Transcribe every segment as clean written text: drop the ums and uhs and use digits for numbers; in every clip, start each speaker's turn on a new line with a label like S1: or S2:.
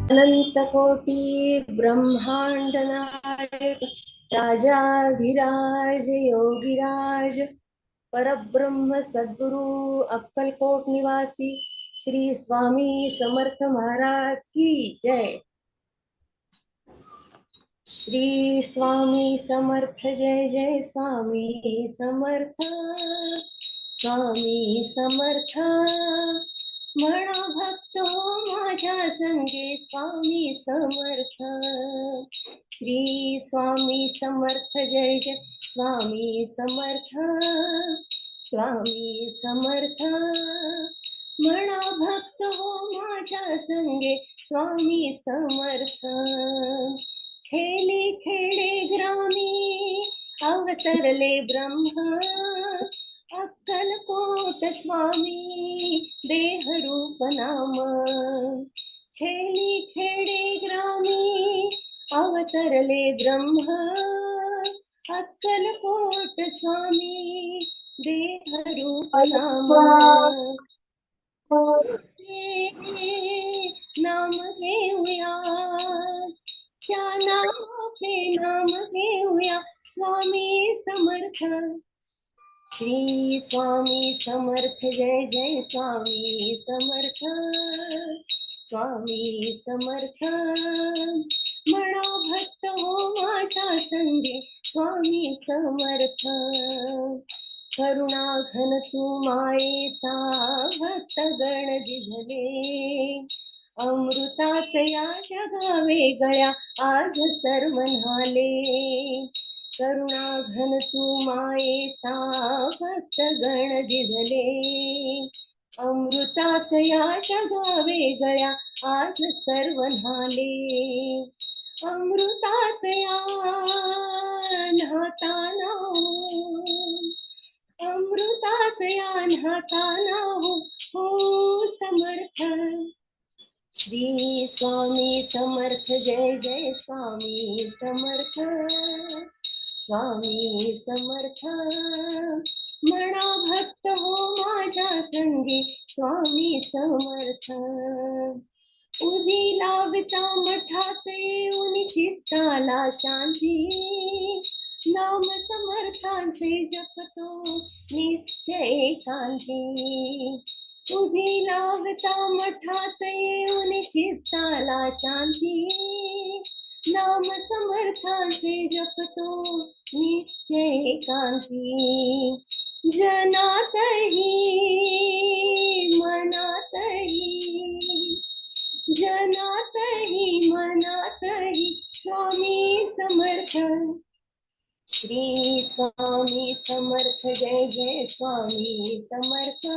S1: अनंतकोटी ब्रह्मांड नायक राजाधिराज योगिराज परब्रह्म सद्गुरु अक्कलकोट निवासी श्री स्वामी समर्थ महाराज की जय। श्री स्वामी समर्थ जय जय स्वामी समर्थ। स्वामी समर्थ म्हणा भक्त हो माझ्या संगे स्वामी समर्थ। श्री स्वामी समर्थ जय जय स्वामी समर्थ। स्वामी समर्थ म्हणा भक्त हो माझ्या संगे स्वामी समर्थ। खेली खेडे ग्रामी अवतरले ब्रह्म अक्कलकोट स्वामी देह रूप नाम। खेली खेडे ग्रामी अवतरले ब्रह्म अक्कलकोट स्वामी देह रूप नाम। नाम घेऊया त्या नामाचे नाम घेऊया स्वामी समर्थ। श्री स्वामी समर्थ जय जय स्वामी समर्थ। स्वामी समर्थ म्हणा भक्त हो माझ्या संगे स्वामी समर्थ। करुणा घन तू मायेचा भक्त गण जिभले अमृतात या जगा वेगळ्या आज सर्व न्हाले। करुणा घन तू मायेचा भक्त गण जिभले अमृतात या जगा वेगळ्या आज सर्व न्हाले। अमृतात या न्हाताना अमृतात या न्हाताना हो समर्थ। श्री स्वामी समर्थ जय जय स्वामी समर्थ। स्वामी समर्थ म्हणा भक्त हो माझ्या संगी स्वामी समर्थ। उदी लावता मठात येऊन चित्ताला शांती नाम समर्थांचे जपतो नित्य एकांती। उदी लावता मठात येऊन चित्ताला शांती नाम समर्थांचे जपतो नित्य एकांती। जनातही मनातही जनातही मनातही स्वामी समर्थ। श्री स्वामी समर्थ जय जय स्वामी समर्थ।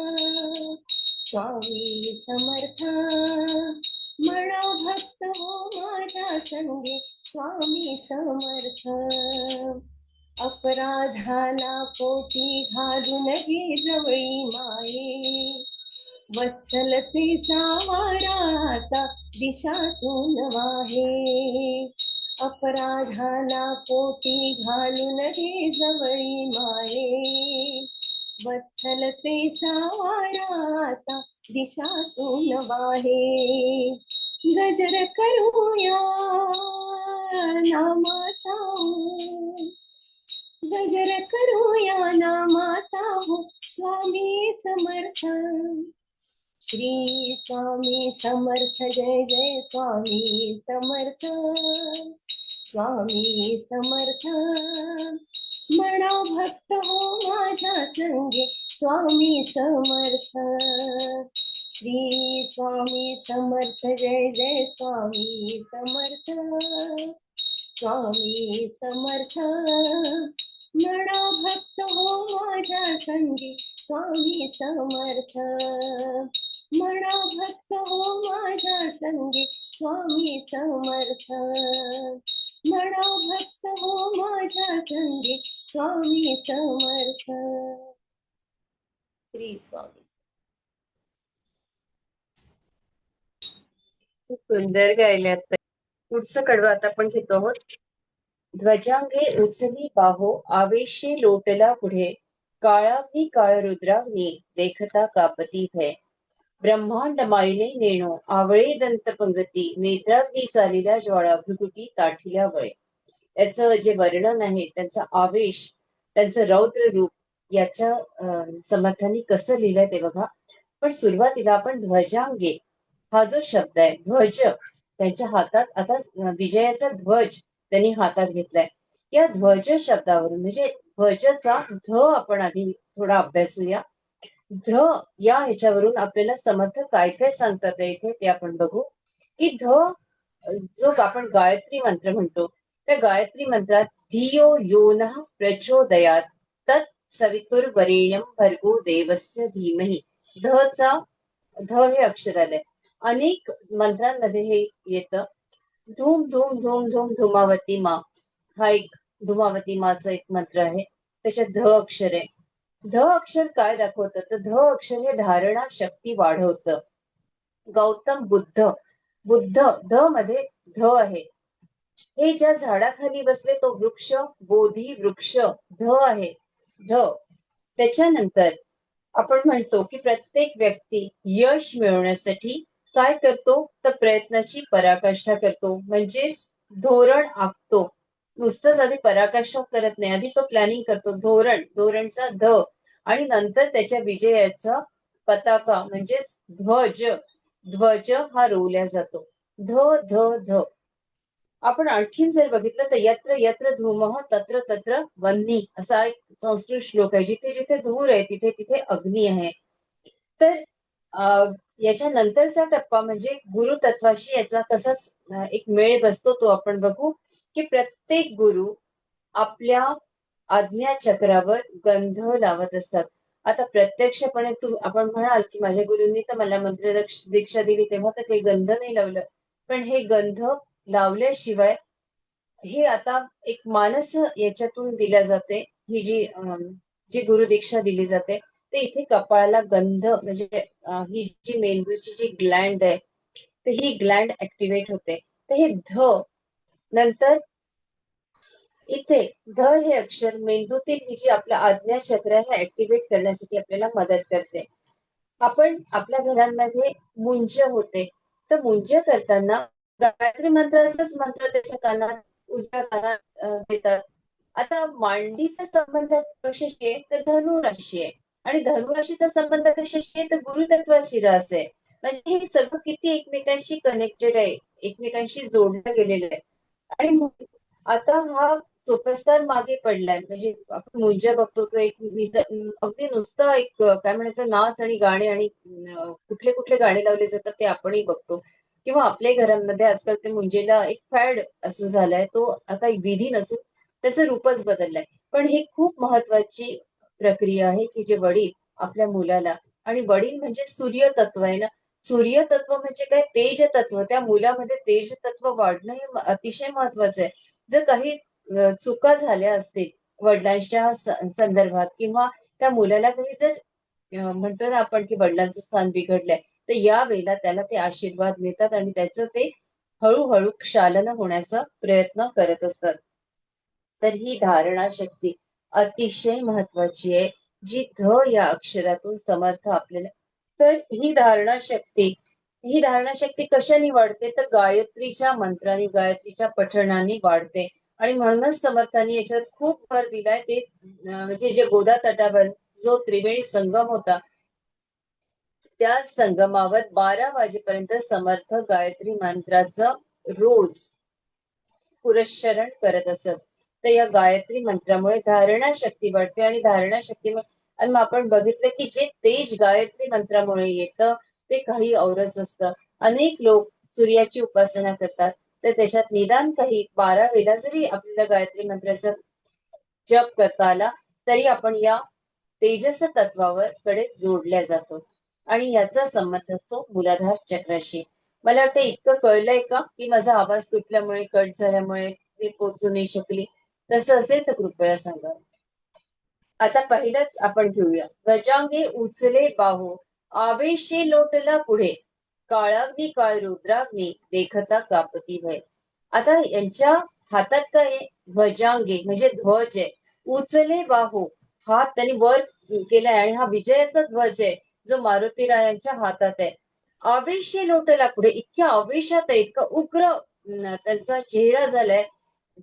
S1: स्वामी समर्थ म्हणा भक्त हो माझ्या संगे स्वामी समर्थ। अपराधाला पोटी घालून घे जवळी माये वत्सलतेचा वारा आता दिशातून वाहे। अपराधाला पोटी घालून घे जवळी माये वत्सलतेचा वारा आता दिशातून वाहे। गजर करूया नामाचा गजर करूया नामाचा स्वामी समर्थ। श्री स्वामी समर्थ जय जय स्वामी समर्थ। स्वामी समर्थ म्हणा भक्त हो माझ्या संगे स्वामी समर्थ। श्री स्वामी समर्थ जय जय स्वामी समर्थ। स्वामी समर्थ म्हणा भक्त हो माझ्या संगी स्वामी समर्थ। म्हणा भक्त हो माझ्या संगी स्वामी समर्थ। म्हणा भक्त हो माझ्या संगी स्वामी समर्थ। श्री स्वामी।
S2: सुंदर गायल्यात. पुढचं कडवं आता आपण घेतो आहोत. ध्वजांगे उचली बाहो आवेशे लोटला पुढे काळाग्नी काळ रुद्राग्नी देखता कापती भय ब्रह्मांड मायले नेणो आवळे दंत पंगती नेत्राग्नी चालिल्या ज्वाळा भृकुटी ताठिल्या वळे. याचं जे वर्णन आहे, त्यांचा आवेश, त्यांचं रौद्र रूप, याच्या समर्थाने कसं लिहिलंय ते बघा. पण सुरुवातीला आपण ध्वजांगे हा जो शब्द आहे, ध्वज, त्यांच्या हातात आता विजयाचा ध्वज त्यांनी हातात घेतलाय. या ध्वज शब्दावरून म्हणजे ध्वजचा ध आपण आधी थोडा अभ्यासूया. ध या ह्याच्यावरून आपल्याला समर्थ काय काय सांगतात इथे ते आपण बघू. की ध जो आपण गायत्री मंत्र म्हणतो, त्या गायत्री मंत्रात धियो यो नः प्रचोदयात तत् सवितुर्वरेण्यं भर्गो देवस्य धीमहि. ध हे अक्षर आलंय. अनेक मंत्रांमध्ये हे येतं. धूम धूम धूम धूम धुमावती मा, हा एक धुमावती माचा एक मंत्र आहे, त्याच्यात ध अक्षर आहे. ध अक्षर काय दाखवतं, तर ध अक्षर हे धारणा शक्ती वाढवतं. गौतम बुद्ध, बुद्ध ध मध्ये ध आहे. हे ज्या झाडाखाली बसले तो वृक्ष बोधी वृक्ष ध आहे. ध त्याच्यानंतर आपण म्हणतो की प्रत्येक व्यक्ती यश मिळवण्यासाठी काय करतो, तर प्रयत्नाची पराकाष्ठा करतो, म्हणजेच धोरण आखतो. नुसतंच आधी पराकाष्ठा करत नाही, आधी तो प्लॅनिंग करतो. धोरणचा ध आणि नंतर त्याच्या विजयाचा पताका म्हणजेच ध्वज हा रोवल्या जातो. ध ध ध आपण आणखीन जर बघितलं तर यत्र यत्र धूमः तत्र तत्र वह्नी असा एक संस्कृत श्लोक आहे. जिथे जिथे धूर आहे तिथे तिथे अग्नी आहे. तर याच्या नंतरचा टप्पा म्हणजे गुरुतत्वाशी याचा कसा एक मेळ बसतो तो आपण बघू. की प्रत्येक गुरु आपल्या आज्ञा चक्रावर गंध लावत असतात. आता प्रत्यक्षपणे आपण म्हणाल की माझ्या गुरूंनी तर मला मंत्र दीक्षा दिली तेव्हा तर काही गंध नाही लावलं. पण हे गंध लावल्याशिवाय हे आता एक मानस याच्यातून दिल्या जाते. ही जी गुरुदीक्षा दिली जाते ते इथे कपाळाला गंध म्हणजे ही जी मेंदूची जी ग्लँड आहे तर ही ग्लँड ऍक्टिव्हेट होते. तर हे ध नंतर इथे ध हे अक्षर मेंदूतील ही जी आपल्या आज्ञा चक्र आहे ऍक्टिव्हेट करण्यासाठी आपल्याला मदत करते. आपण आपल्या घरांमध्ये मुंज होते, तर मुंज करताना गायत्री मंत्राचाच मंत्र त्याच्या कानात उजव्या कानात देतात. आता मांडीचा संबंध कशाशी आहे, तर धनुराशी आहे. आणि धनुराशीचा संबंध कशाशी आहे, तर गुरुतत्वाशी रास आहे. म्हणजे हे सगळं किती एकमेकांशी कनेक्टेड आहे, एकमेकांशी जोडलं गेलेलं आहे. आणि आता हा सुपरस्टार मागे पडलाय. म्हणजे आपण मुंज बघतो तो एक अगदी नुसतं एक काय म्हणायचं नाच आणि गाणे आणि कुठले कुठले गाणे लावले जातात ते आपणही बघतो. किंवा आपल्या घरांमध्ये आजकाल ते मुंजेला एक फॅड असं झालंय. तो आता विधी नसून त्याचं रूपच बदललंय. पण ही खूप महत्वाची प्रक्रिया आहे की जे वडील आपल्या मुलाला, आणि वडील म्हणजे सूर्य तत्व आहे ना, सूर्य तत्व म्हणजे काय, तेज तत्व. त्या मुलामध्ये तेज तत्व वाढणं हे अतिशय महत्वाचं आहे. जर काही चुका झाल्या असतील वडिलांच्या संदर्भात किंवा त्या मुलाला काही जर म्हणतो ना आपण की वडिलांचं स्थान बिघडलंय, तर या वेळेला त्याला ते आशीर्वाद मिळतात आणि त्याचं ते हळूहळू क्षालन होण्याचा प्रयत्न करत असतात. तर ही धारणा शक्ती अतिशय महत्वाची आहे, जी ध या अक्षरातून समर्थ आपल्याला. तर ही धारणा शक्ती कशाने वाढते, तर गायत्रीच्या मंत्राने, गायत्रीच्या पठणाने वाढते. आणि म्हणूनच समर्थांनी याच्यावर खूप भर दिलाय. ते म्हणजे जे गोदा तटावर जो त्रिवेणी संगम होता, त्या संगमावर 12 वाजेपर्यंत समर्थ गायत्री मंत्राचं रोज पुरस्चरण करत असत. तर या गायत्री मंत्रामुळे धारणा शक्ती वाढते आणि धारणा शक्ती आणि मग आपण बघितलं की जे तेज गायत्री मंत्रामुळे येतं ते काही औरच असतं. अनेक लोक सूर्याची उपासना करतात, तर त्याच्यात निदान काही 12 वेळा जरी आपल्याला गायत्री मंत्राचा जप करता आला तरी आपण या तेजस तत्वावर कडे जोडल्या जातो. आणि याचा संबंध असतो मूलाधार चक्राशी. मला वाटतं इतकं कळलंय का, की माझा आवाज तुटल्यामुळे, कट झाल्यामुळे मी पोचू नाही शकली? तसं असेल तर कृपया सांगा. आता पहिलंच आपण घेऊया. ध्वजांगे उचले बाहो आवेशे लोटला पुढे काळाग्नी काळ रुद्राग्नी देखता कापती भय. आता यांच्या हातात काय आहे, ध्वजांगे म्हणजे ध्वज आहे. उचले बाहो हात त्यांनी वर केलाय आणि हा विजयाचा ध्वज आहे, जो मारुतीरायांच्या हातात आहे. आवेशे लोटला पुढे, इतक्या आवेशात आहे, इतका उग्र त्यांचा चेहरा झालाय.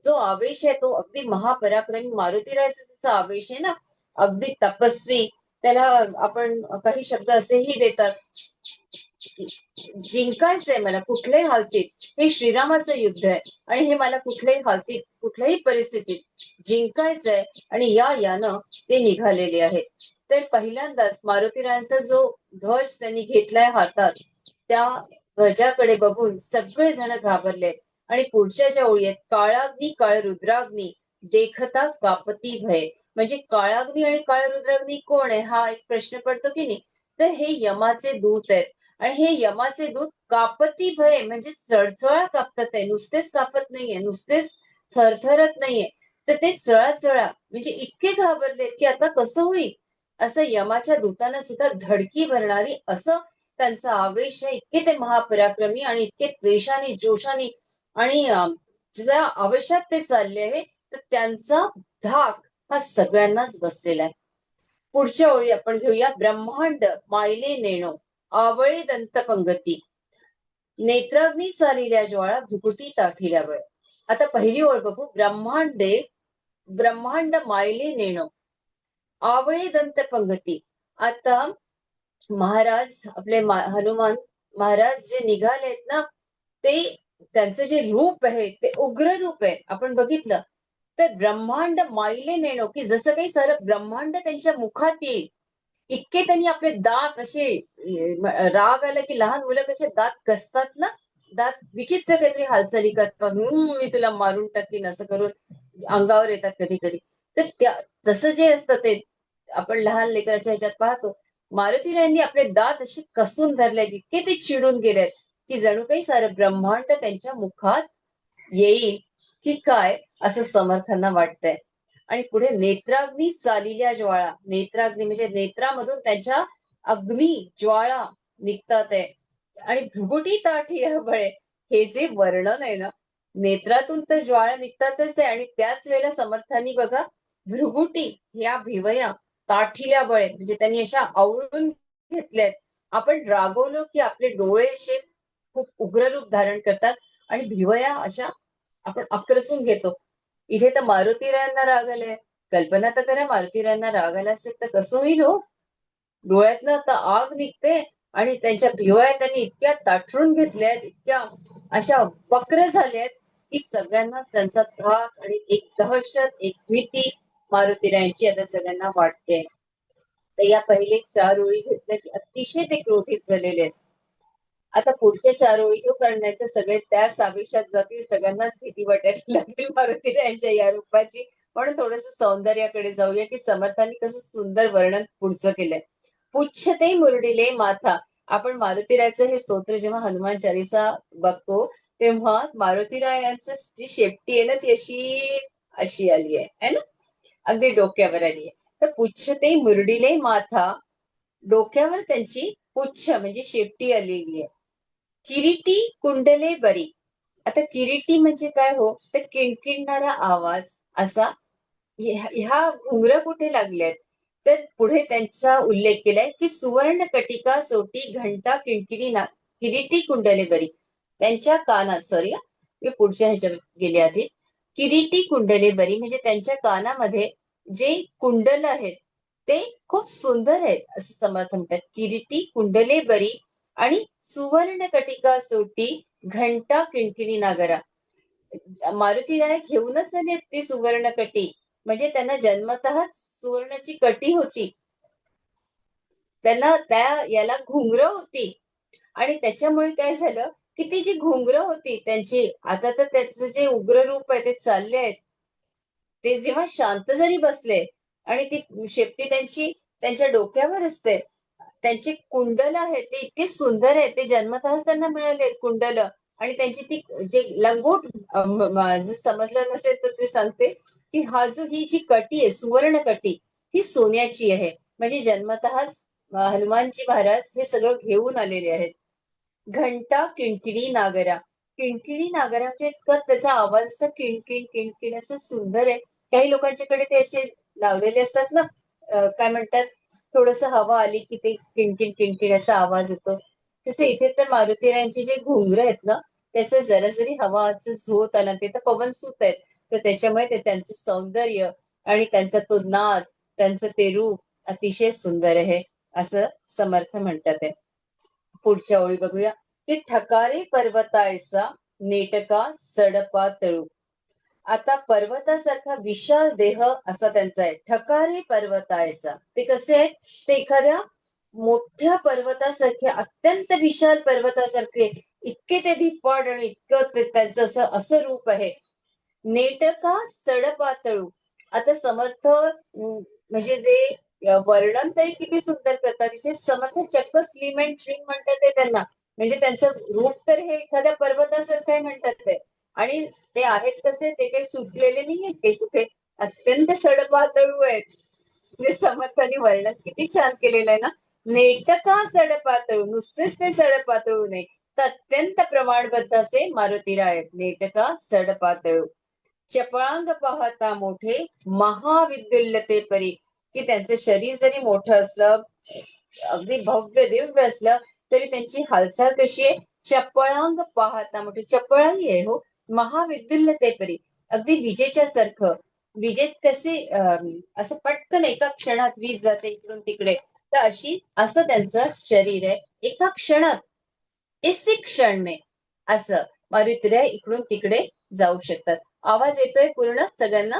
S2: जो आवेश आहे तो अगदी महापराक्रमी मारुतीरायाचा जसा आवेश आहे ना, अगदी तपस्वी. त्याला आपण काही शब्द असेही देतात की जिंकायचंय मला कुठल्याही हालतीत. हे श्रीरामाचं युद्ध आहे आणि हे मला कुठल्याही हालतीत, कुठल्याही परिस्थितीत जिंकायचंय आणि यानं ते निघालेले आहेत. तर पहिल्यांदाच मारुतीरायांचा जो ध्वज त्यांनी घेतलाय हातात, त्या ध्वजाकडे बघून सगळेजण घाबरलेत. आणि पुढच्या ज्या ओळी आहेत, काळाग्नी काळ रुद्राग्नी देखता कापती भय. म्हणजे काळाग्नी आणि काळ रुद्राग्नी कोण आहे, हा एक प्रश्न पडतो की नाही. तर हे यमाचे दूत आहेत. आणि हे यमाचे दूत कापती भय म्हणजे चळचळा कापतात आहे, नुसतेच कापत नाहीये, नुसतेच थरथरत नाहीये, तर ते चळा म्हणजे इतके घाबरलेत की आता कसं होईल. असं यमाच्या दूतांना सुद्धा धडकी भरणारी असं त्यांचा आवेश आहे. इतके ते महापराक्रमी आणि इतके द्वेषाने जोशाने आणि ज्या आवेशात ते चालले आहे, तर त्यांचा धाक हा सगळ्यांनाच बसलेला आहे. पुढच्या ओळी आपण घेऊया. ब्रह्मांड मायले नेणो आवळे दंत पंगती नेत्राग्नी चालिल्या ज्वाळा भ्रुकुटी ताठिल्या बळ. आता पहिली ओळ बघू. ब्रह्मांड मायले नेणो आवळे दंत पंगती. आता महाराज आपले हनुमान महाराज जे निघालेत ना, ते त्यांचं जे रूप आहे ते उग्र रूप आहे. आपण बघितलं तर ब्रह्मांड मायले नेणो, की जसं काही सारं ब्रह्मांड त्यांच्या मुखात येईल इतके त्यांनी आपले दात असे राग आला की लहान मुलं कसे दात कसतात ना, दात विचित्र काहीतरी हालचाली करतात, मी तुला मारून टाकीन असं करून अंगावर येतात कधी कधी. तर त्या तसं जे असतं ते आपण लहान लेकराच्या ह्याच्यात पाहतो. मारुतीरायांनी आपले दात असे कसून धरलेत, इतके ते चिडून गेलेत की जणू काही सारं ब्रह्मांड त्यांच्या मुखात येईल की काय असं समर्थांना वाटतंय. आणि पुढे नेत्राग्नी चालिल्या ज्वाळा. नेत्राग्नी म्हणजे नेत्रामधून त्यांच्या अग्नी ज्वाळा निघतात आहे. आणि भ्रुकुटी ताठी बळे. हे जे वर्णन आहे ना, नेत्रातून तर ज्वाळा निघतातच आहे आणि त्याच वेळेला समर्थांनी बघा भ्रुकुटी या भिवया ताठिल्या बळे म्हणजे त्यांनी अशा आवळून घेतल्यात. आपण रागवलो की आपले डोळे असे खूप उग्र रूप धारण करतात आणि भिवया अशा आपण आक्रसून घेतो. इथे तर मारुतीरायांना राग आलाय. कल्पना तर करा, मारुतीरायांना राग आला असेल तर कसं होईल हो. डोळ्यातनं आता आग निघते आणि त्यांच्या भिवया त्यांनी इतक्या ताठरून घेतल्यात, इतक्या अशा वक्र झाल्यात की सगळ्यांना त्यांचा धाक आणि एक दहशत, एक भीती मारुतीरायांची आता सगळ्यांना वाटते. तर या पहिले 4 ओळी घेतल्या की अतिशय ते क्रोधित झालेले आहेत. आता पुढच्या 4 ओळी घेऊ, कारण नाही तर सगळे त्याच आवेशात जातील, सगळ्यांनाच भीती वाटायला लागेल मारुतीरायांच्या या रूपाची. म्हणून थोडस सौंदर्याकडे जाऊया की समर्थांनी कसं सुंदर वर्णन पुढचं केलंय. पुच्छते मुरडिले माथा. आपण मारुतीरायाचं हे स्तोत्र जेव्हा हनुमान चालीसा बघतो तेव्हा मारुतीरायांचं जी शेपटी आहे ना, ती अशी अशी आली आहे ना, अगदी डोक्यावर आली आहे. तर पुच्छते मुरडिले माथा, डोक्यावर त्यांची पुच्छ म्हणजे शेपटी आलेली आहे. किरीटी कुंडले बरी. आता किरीटी म्हणजे काय हो, तर किणकिणणारा आवाज असा. ह्या घुंगरं कुठे लागल्यात, तर पुढे त्यांचा उल्लेख केलाय की सुवर्ण कटिका सोटी घंटा किणकिणी ना किरीटी कुंडले बरी. त्यांच्या कानात, सॉरी मी पुढच्या ह्याच्या गेले आधी. किरीटी कुंडले बरी म्हणजे त्यांच्या कानामध्ये जे कुंडल आहेत ते खूप सुंदर आहेत असं समर्थ म्हणतात. किरीटी कुंडले बरी आणि सुवर्ण कटिका सोटी घंटा किणकिणी नागरा. मारुतीराय घेऊनच आले ती सुवर्ण कटी. म्हणजे त्यांना जन्मतःच सुवर्णाची कटी होती. त्यांना त्या याला घुंगरं होती. आणि त्याच्यामुळे काय झालं की ती जी घुंगरं होती त्यांची, आता तर त्याचं जे उग्र रूप आहे ते चालले आहेत. ते जेव्हा शांत जरी बसले आणि ती शेपटी त्यांची त्यांच्या डोक्यावर असते, त्यांचे कुंडल आहेत ते इतके सुंदर आहेत, ते जन्मतःच त्यांना मिळाले कुंडल. आणि त्यांची ती जे लंगोट जर समजलं नसेल तर ते सांगते की हा जो ही जी कटी आहे सुवर्ण कटी, ही सोन्याची आहे. म्हणजे जन्मतःच हनुमानजी महाराज हे सगळं घेऊन आलेले आहेत. घंटा किणकिणी नागरा. किणकिणी नागरा म्हणजे इतकं त्याचा आवाज असं किणकिण किणकिण असं सुंदर आहे. काही लोकांच्याकडे ते असे लावलेले असतात ना, काय म्हणतात, थोडस हवा आली की ते किणकिण किणकिण असा आवाज येतो. तसे इथे तर मारुतीरायांचे जे घुंगर आहेत ना, त्याचं जरा जरी हवाचा झोत आला, ते तर पवनसुत आहेत, तर त्याच्यामुळे ते त्यांचं सौंदर्य आणि त्यांचा तो नाद, त्यांचं ते रूप अतिशय सुंदर आहे, असं समर्थ म्हणतात आहे. पुढच्या ओळी बघूया की ठकारे पर्वतायसा नेटका सडपा तळू. आता पर्वतासारखा विशाल देह असा त्यांचा आहे. ठकारे पर्वतायसा, ते कसे आहेत? ते एखाद्या मोठ्या पर्वतासारखे, अत्यंत विशाल पर्वतासारखे, इतके ते धिप्पाड आणि इतकं ते त्यांचं असं असं रूप आहे. नेटका सडपातळू. आता समर्थ म्हणजे ते वर्णन तरी किती सुंदर करतात. इथे समर्थ चक्क स्लिम अँड ट्रिम म्हणतात ते त्यांना. म्हणजे त्यांचं रूप तर हे एखाद्या पर्वतासारखं आहे म्हणतात ते. आणि ते आहेत तसे, ते काही सुटलेले नाहीयेत काही कुठे, अत्यंत सडपातळू आहेत. म्हणजे समर्थांनी वर्णन किती छान केलेलं आहे ना. नेटका सडपातळू, नुसतेच ते सडपातळू नाही, तर अत्यंत प्रमाणबद्ध असे मारुतीराय आहेत. नेटका सडपातळू. चपळांग पाहता मोठे महाविद्युल्यते परी, की त्यांचं शरीर जरी मोठं असलं, अगदी भव्य दिव्य असलं, तरी त्यांची हालचाल कशी आहे? चपळांग पाहता मोठे, चपळाही आहे हो. महाविद्युल्यते परी, अगदी विजेच्या सारखं. विजेत कसे असं पटकन एका क्षणात वीज जाते इकडून तिकडे, तर अशी असं त्यांचं शरीर आहे. एका क्षणात, इसी क्षण में असं मारुतीराय इकडून तिकडे जाऊ शकतात. आवाज येतोय पूर्ण सगळ्यांना?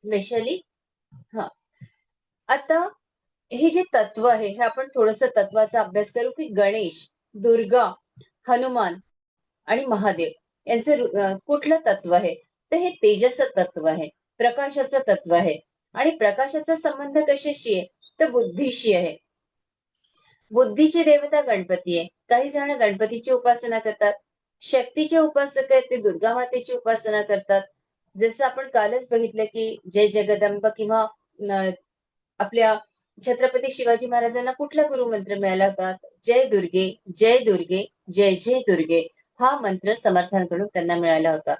S2: वैशाली? हा. आता हे जे तत्व आहे, हे आपण थोडस तत्वाचा अभ्यास करू की गणेश, दुर्गा, हनुमान आणि महादेव यांचं कुठलं तत्व आहे? तर हे तेजस तत्व आहे, प्रकाशाचं तत्व आहे. आणि प्रकाशाचा संबंध कशाशी आहे? तर बुद्धीशी आहे. बुद्धीची देवता गणपती आहे. काही जण गणपतीची उपासना करतात. शक्तीचे उपासक आहेत ते दुर्गा मातेची उपासना करतात. जसं आपण कालच बघितलं की जय जगदंब किंवा आपल्या छत्रपती शिवाजी महाराजांना कुठला गुरुमंत्र मिळाला होता? जय दुर्गे, जय दुर्गे, जय जय दुर्गे, हा मंत्र समर्थांकडून त्यांना मिळाला होता.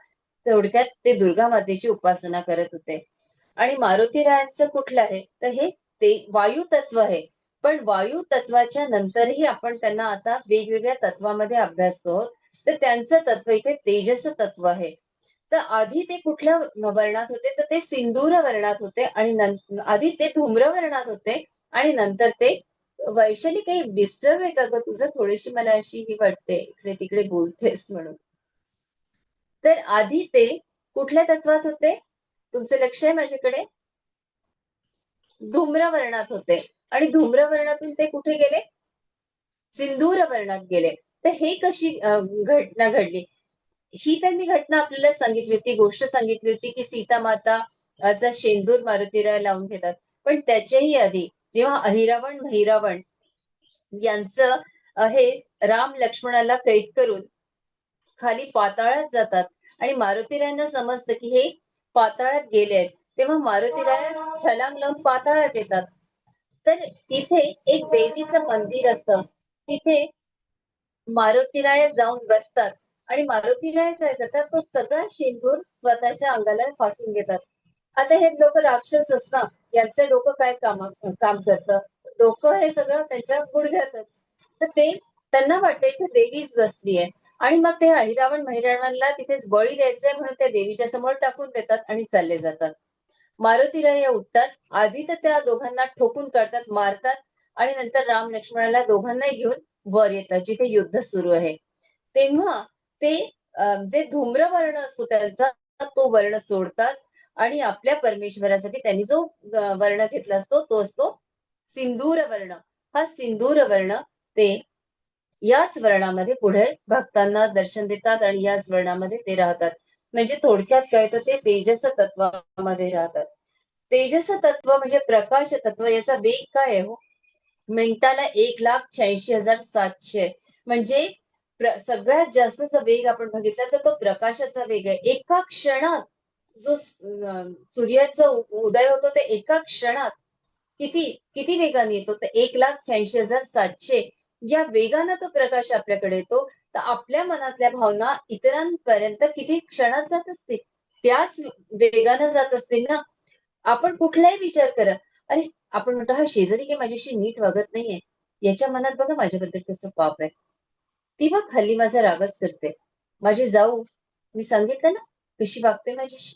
S2: थोडक्यात ते दुर्गा मातेची उपासना करत होते. आणि मारुतीरायांचं कुठलं आहे? तर हे ते वायू तत्व आहे. पण वायू तत्वाच्या नंतरही आपण त्यांना आता वेगवेगळ्या तत्वामध्ये अभ्यासतो. तर त्यांचं तत्व इथे तेजस तत्व आहे. तर आधी ते कुठल्या वर्णात होते? तर ते सिंदूर वर्णात होते आणि आधी ते धूम्र वर्णात होते आणि नंतर ते वैशाली काही डिस्टर्ब आहे का ग तुझं? थोडीशी मला अशी ही वाटते, इकडे तिकडे बोलतेस म्हणून. तर आधी ते कुठल्या तत्वात होते? तुमचं लक्ष आहे माझ्याकडे? धूम्र वर्णात होते. आणि धूम्र वर्णातून ते कुठे गेले? सिंदूर वर्णात गेले. तर हे कशी घटना घडली? ही तर मी घटना आपल्याला सांगितली होती, गोष्ट सांगितली होती की सीता माता चा शेंदूर मारुतीला लावून घेतात. पण त्याच्याही आधी जेव्हा अहिरावण महिरावण यांचं हे राम लक्ष्मणाला कैद करून खाली पाताळात जातात आणि मारुतीरायांना समजतं की हे पाताळात गेले आहेत, तेव्हा मारुतीराय छलांग लावून पाताळात येतात. तर तिथे एक देवीचं मंदिर असतं. तिथे मारुतीराय जाऊन बसतात आणि मारुतीराय काय करतात? तो सगळा शेंदूर स्वतःच्या अंगाला फासून घेतात. आता हे लोक राक्षस असतात, यांचं डोकं काय काम करतं? डोकं हे सगळं त्यांच्या गुडघ्यातच. तर ते त्यांना वाटतं इथे देवीच बसली आहे. आणि मग ते अहिरावण महिरावणला तिथेच बळी द्यायचंय म्हणून त्या देवीच्या समोर टाकून देतात आणि चालले जातात. मारुतीराय उठतात. आधी तर त्या दोघांना ठोकून काढतात, मारतात आणि नंतर राम लक्ष्मणाला दोघांनाही घेऊन वर येतात जिथे युद्ध सुरू आहे. तेव्हा ते जे धूम्र वर्ण असतो त्यांचा, तो वर्ण सोडतात आणि आपल्या परमेश्वरासाठी त्यांनी जो वर्ण घेतला असतो तो असतो सिंदूर वर्ण. हा सिंदूर वर्ण ते याच वर्णामध्ये पुढे भक्तांना दर्शन देतात आणि याच वर्णामध्ये ते राहतात. म्हणजे थोडक्यात काय तर ते तेजस तत्वामध्ये राहतात. तेजस तत्व म्हणजे प्रकाश तत्व. याचा वेग काय आहे हो? मिनिटाला 1,86,700. म्हणजे सगळ्यात जास्तचा वेग आपण बघितला तर तो प्रकाशाचा वेग आहे. एका क्षणात जो सूर्याचा उदय होतो ते एका क्षणात किती किती वेगाने येतो? तर 1,86,700 या वेगानं तो प्रकाश आपल्याकडे येतो. तर आपल्या मनातल्या भावना इतरांपर्यंत किती क्षणात जात असतील? त्याच वेगानं जात असतील ना. आपण कुठलाही विचार करा. अरे, आपण म्हणतो हा शेजारी काही माझ्याशी नीट वागत नाहीये. याच्या मनात बघा माझ्याबद्दल कसं पाप आहे. ती बघ हल्ली माझा रागच करते. माझी जाऊ, मी सांगितलं ना, कशी वागते माझ्याशी.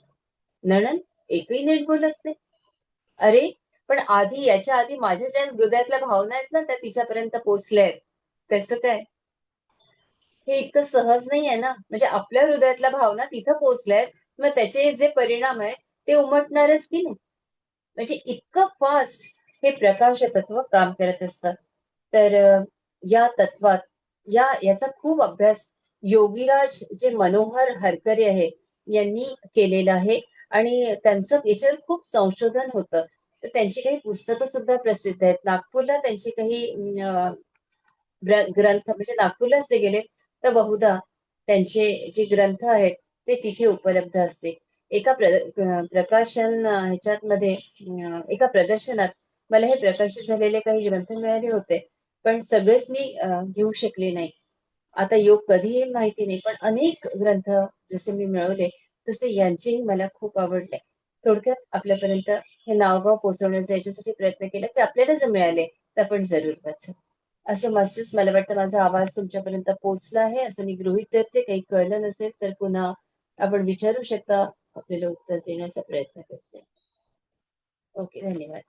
S2: नणंद एकही नीट बोलत नाही. अरे, पण याच्या आधी माझ्या ज्या हृदयातल्या भावना आहेत ना, त्या तिच्यापर्यंत पोहोचल्या आहेत. कसं काय? हे इतकं सहज नाहीये ना. म्हणजे आपल्या हृदयातल्या भावना तिथं पोहोचल्यात, मग त्याचे जे परिणाम आहेत, ते उमटणारच की नाही. म्हणजे इतकं फास्ट हे प्रकाश तत्व काम करत असतं. तर या तत्वात याचा खूप अभ्यास योगीराज जे मनोहर हरकरे आहे यांनी केलेला आहे आणि त्यांचं याच्यावर खूप संशोधन होतं. तर त्यांची काही पुस्तकं सुद्धा प्रसिद्ध आहेत. नागपूरला त्यांचे काही ग्रंथ म्हणजे नागपूरलाच ते गेले तर बहुधा त्यांचे जे ग्रंथ आहेत ते तिथे उपलब्ध असते. एका प्रकाशन ह्याच्यात मध्ये एका प्रदर्शनात मला हे प्रकाशित झालेले काही ग्रंथ मिळाले होते. पण सगळेच मी घेऊ शकले नाही. आता योग कधी येईल माहिती नाही. पण अनेक ग्रंथ जसे मी मिळवले तसे यांचेही मला खूप आवडले. थोडक्यात आपल्यापर्यंत हे नावगाव पोहोचवण्याचा याच्यासाठी प्रयत्न केला की आपल्याला जर मिळाले तर आपण जरूर वाचू. असं मास्टर्स मला वाटतं माझा आवाज तुमच्यापर्यंत पोहोचला आहे असं मी गृहीत धरते. काही कळलं नसेल तर पुन्हा आपण विचारू शकता. आपल्याला उत्तर देण्याचा प्रयत्न करते. ओके, धन्यवाद.